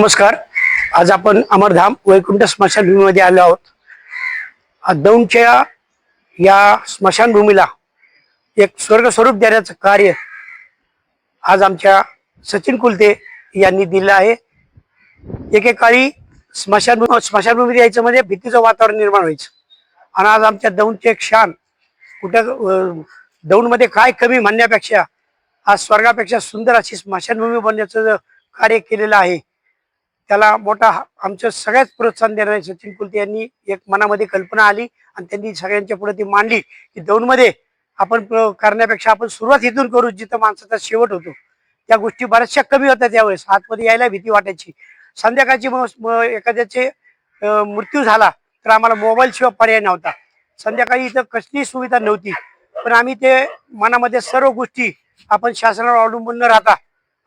नमस्कार. आज आपण अमरधाम वैकुंठ स्मशानभूमीमध्ये आलो आहोत. दौंडच्या या स्मशानभूमीला एक स्वर्ग स्वरूप देण्याचं कार्य आज आमच्या सचिन कुलते यांनी दिलं आहे. एकेकाळी स्मशानभूमीत यायचं म्हणजे भीतीचं वातावरण निर्माण व्हायचं, आणि आज आमच्या दौंडचे एक शान कुठं दौंडमध्ये काय कमी म्हणण्यापेक्षा आज स्वर्गापेक्षा सुंदर अशी स्मशानभूमी बनण्याचं कार्य केलेलं आहे. त्याला मोठा आमचं सगळ्यात प्रोत्साहन देणारे सचिन कुलते यांनी एक मनामध्ये कल्पना आली आणि त्यांनी सगळ्यांच्या पुढे ती मांडली की दौंडमध्ये आपण करण्यापेक्षा आपण सुरुवात इथून करू जिथं माणसाचा शेवट होतो. त्या गोष्टी बऱ्याचशा कमी होत्या त्यावेळेस. आतमध्ये यायला भीती वाटायची. संध्याकाळची एखाद्याचे मृत्यू झाला तर आम्हाला मोबाईल शिवाय पर्याय नव्हता. संध्याकाळी इथं कसलीही सुविधा नव्हती, पण आम्ही ते मनामध्ये सर्व गोष्टी आपण शासनावर अवलंबून न राहता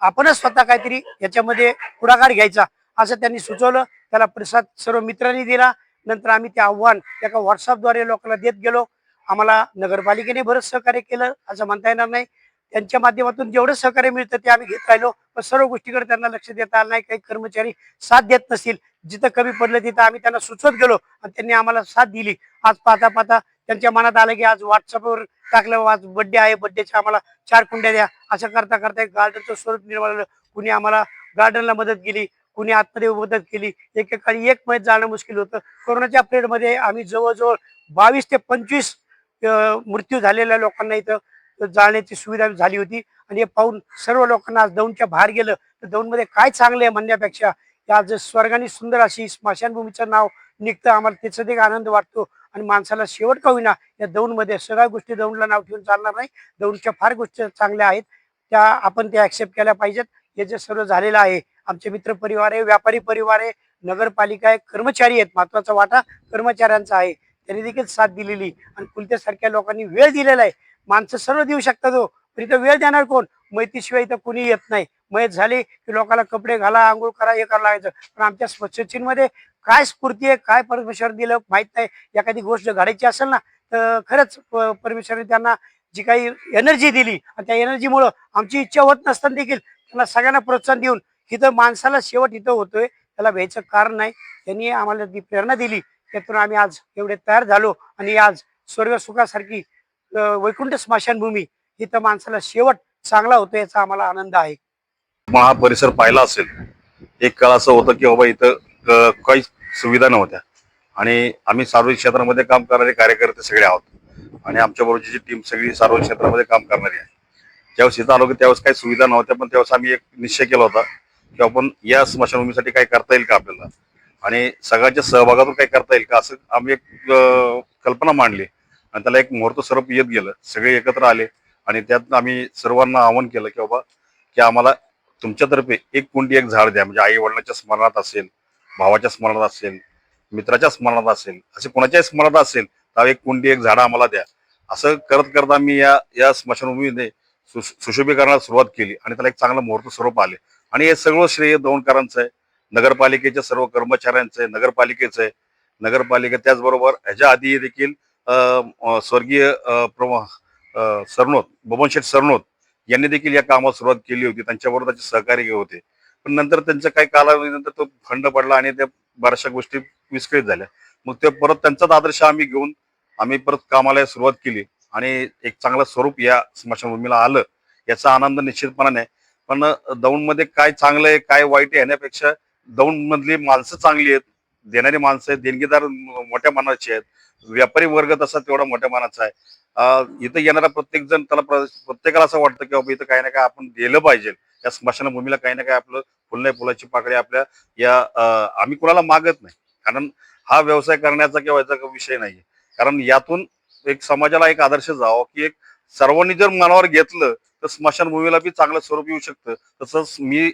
आपणच स्वतः काहीतरी याच्यामध्ये पुढाकार घ्यायचा असं त्यांनी सुचवलं. त्याला प्रतिसाद सर्व मित्रांनी दिला. नंतर आम्ही ते आव्हान एका व्हॉट्सअपद्वारे लोकांना देत गेलो. आम्हाला नगरपालिकेने बरंच सहकार्य केलं असं म्हणता येणार नाही. त्यांच्या माध्यमातून जेवढं सहकार्य मिळतं ते आम्ही घेत राहिलो, पण सर्व गोष्टीकडे त्यांना लक्ष देता आलं नाही. काही कर्मचारी साथ देत नसतील, जिथं कमी पडलं तिथं आम्ही त्यांना सुचवत गेलो आणि त्यांनी आम्हाला साथ दिली. आज पाहता पाहता त्यांच्या मनात आलं की आज व्हॉट्सअपवर टाकलं आज बड्डे आहे, बड्डेच्या आम्हाला 4 कुंड्या द्या. असं करता करता एक गार्डनचं स्वरूप निर्माण झालं. कुणी आम्हाला गार्डनला मदत केली, कुणी आतमध्ये मदत केली. एकेकाळी एक मैत जाणं मुश्किल होतं. कोरोनाच्या पिरियडमध्ये आम्ही जवळजवळ 22 ते 25 मृत्यू झालेल्या लोकांना इथं जाण्याची सुविधा झाली होती. आणि हे पाहून सर्व लोकांना आज दौंडच्या बाहेर गेलं तर दौंडमध्ये काय चांगलं आहे म्हणण्यापेक्षा आज स्वर्गाने सुंदर अशी स्मशानभूमीचं नाव निघतं. आम्हाला त्याचा एक आनंद वाटतो. आणि माणसाला शेवट का होईना या दौंडमध्ये सगळ्या गोष्टी दौंडला नाव ठेवून चालणार नाही. दौंडच्या फार गोष्टी चांगल्या आहेत, त्या आपण त्या ऍक्सेप्ट केल्या पाहिजेत. हे जे सर्व झालेलं आहे, आमचे मित्र परिवार आहे, व्यापारी परिवार आहे, नगरपालिका आहे, कर्मचारी आहेत. महत्वाचा वाटा कर्मचाऱ्यांचा आहे, त्यांनी देखील साथ दिलेली. आणि कुलत्यासारख्या लोकांनी वेळ दिलेला आहे. माणसं सर्व देऊ शकतात हो, पण इथं वेळ देणार कोण? मैतीशिवाय इथं कुणी येत नाही. मयत झाली की लोकांना कपडे घाला, आंघोळ करा, हे करायला लागायचं. पण आमच्या सचिनमध्ये काय स्फूर्ती आहे, काय परमेश्वर दिलं माहित नाही. एखादी गोष्ट घडायची असेल ना तर खरंच परमेश्वराने त्यांना जी काही एनर्जी दिली आणि त्या एनर्जीमुळं आमची इच्छा होत नसताना देखील त्यांना सगळ्यांना प्रोत्साहन देऊन इथं माणसाला शेवट इथं होतोय त्याला भ्यायचं कारण नाही. त्यांनी आम्हाला ती प्रेरणा दिली, त्यातून आम्ही आज एवढे तयार झालो. आणि आज स्वर्ग सुखासारखी वैकुंठ स्मशानभूमी इथं माणसाला शेवट चांगला होतो याचा आम्हाला आनंद आहे. हा परिसर पाहिला असेल, एक काळ असं होतं की बाबा इथं काही सुविधा नव्हत्या आणि आम्ही सार्वजनिक क्षेत्रामध्ये काम करणारे कार्यकर्ते सगळे आहोत आणि आमच्या बरोबरची टीम सगळी सार्वजनिक क्षेत्रामध्ये काम करणारी आहे. ज्यावेळेस इथं आलो की त्यावेळेस काही सुविधा नव्हत्या, पण त्यावेळेस आम्ही एक निश्चय केला होता की आपण या स्मशानभूमीसाठी काही करता येईल का आपल्याला आणि सगळ्यांच्या सहभागातून काही करता येईल का, असं आम्ही एक कल्पना मांडली आणि त्याला एक मुहूर्त स्वरूप येत गेलं. सगळे एकत्र आले आणि त्यात आम्ही सर्वांना आवाहन केलं की बाबा की आम्हाला तुमच्यातर्फे एक कुंडी एक झाड द्या. म्हणजे आई वडिलांच्या स्मरणात असेल, भावाच्या स्मरणात असेल, मित्राच्या स्मरणात असेल, असे कोणाच्याही स्मरणात असेल तर एक कुंडी एक झाड आम्हाला द्या. असं करत करत आम्ही या स्मशानभूमीने सुशोभीकरणाला सुरुवात केली आणि त्याला एक चांगलं मुहूर्त स्वरूप आले. आणि हे सगळं श्रेय दौंडकरांचं आहे, नगरपालिकेच्या सर्व कर्मचाऱ्यांचं आहे, नगरपालिकेचं आहे. नगरपालिका त्याचबरोबर ह्याच्या आधी देखील स्वर्गीय सरनोत बबन शेठ सरनोत यांनी देखील या कामाला सुरुवात केली होती. त्यांच्याबरोबर त्याचे सहकारी होते, पण नंतर त्यांचं काही कालावधीनंतर तो खंड पडला आणि त्या बऱ्याचशा गोष्टी विस्कळीत झाल्या. मग ते परत त्यांचाच आदर्श आम्ही घेऊन आम्ही परत कामाला सुरुवात केली आणि एक चांगलं स्वरूप या स्मशानभूमीला आलं याचा आनंद निश्चितपणाने. पण दौंडमध्ये काय चांगलं आहे काय वाईट आहे यापेक्षा दौंडमधली माणसं चांगली आहेत, देणारी माणसं आहेत, देणगीदार मोठ्या मनाचे आहेत, व्यापारी वर्ग तसा तेवढा मोठ्या मनाचा आहे. इथं येणारा प्रत्येक जण त्याला प्रत्येकाला असं वाटतं की बाबा इथं काही ना काय आपण दिलं पाहिजे. या स्मशानभूमीला काही ना काय आपलं फुल नाही फुलाची पाकळी आपल्या या आम्ही कुणाला मागत नाही, कारण हा व्यवसाय करण्याचा किंवा याचा विषय नाहीये. कारण यातून एक समाजाला एक आदर्श जावा की एक सर्वांनी जर मनावर घेतलं तर स्मशानभूमीला बी चांगलं स्वरूप येऊ शकतं. तसंच मी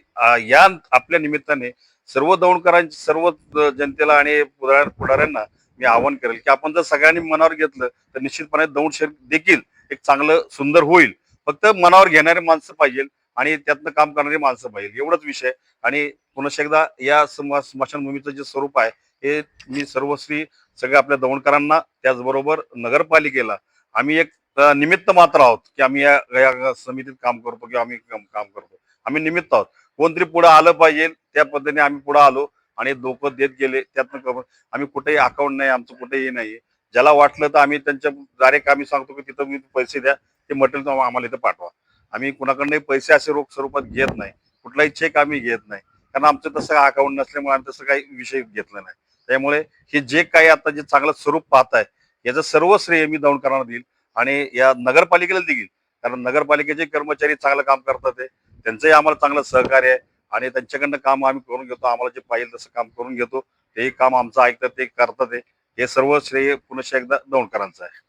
या आपल्या निमित्ताने सर्व दौंडकरांची सर्व जनतेला आणि पुढाऱ्यांना मी आवाहन करेल की आपण जर सगळ्यांनी मनावर घेतलं तर निश्चितपणे दौंड शहर देखील एक चांगलं सुंदर होईल. फक्त मनावर घेणारे माणसं पाहिजे आणि त्यातनं काम करणारी माणसं पाहिजे, एवढंच विषय. आणि पुन्हा एकदा या स्मशानभूमीचं जे स्वरूप आहे हे मी सर्वश्री सगळ्या आपल्या दौंडकरांना त्याचबरोबर नगरपालिकेला आम्ही एक निमित्त मात्र आहोत की आम्ही या समितीत काम करतो किंवा आम्ही काम करतो, आम्ही निमित्त आहोत. कोणतरी पुढे आलं पाहिजे, त्या पद्धतीने आम्ही पुढे आलो आणि लोक देत गेले. त्यातनं आम्ही कुठेही अकाउंट नाही आमचं, कुठेही नाही. ज्याला वाटलं तर आम्ही त्यांच्या डायरेक्ट आम्ही सांगतो की तिथं मी पैसे द्या, ते मटेरियल आम्हाला इथं पाठवा. आम्ही कुणाकडनंही पैसे असे रोख स्वरूपात घेत नाही, कुठलाही चेक आम्ही घेत नाही, कारण आमचं तसं अकाउंट नसल्यामुळे आम्ही तसं काही विषय घेतला नाही. त्यामुळे हे जे काही आता जे चांगलं स्वरूप पाहताय याचं सर्व श्रेय मी दौंडकरांना देईल आणि या नगरपालिकेला देईल, कारण नगरपालिकेचे कर्मचारी चांगलं काम करतात आहे, त्यांचंही आम्हाला चांगलं सहकार्य आहे आणि त्यांच्याकडनं काम आम्ही करून घेतो. आम्हाला जे पाहिजे तसं काम करून घेतो, तेही काम आमचं ऐकतात, ते करतात. हे सर्व श्रेय पुन्हा एकदा दौंडकरांचं आहे.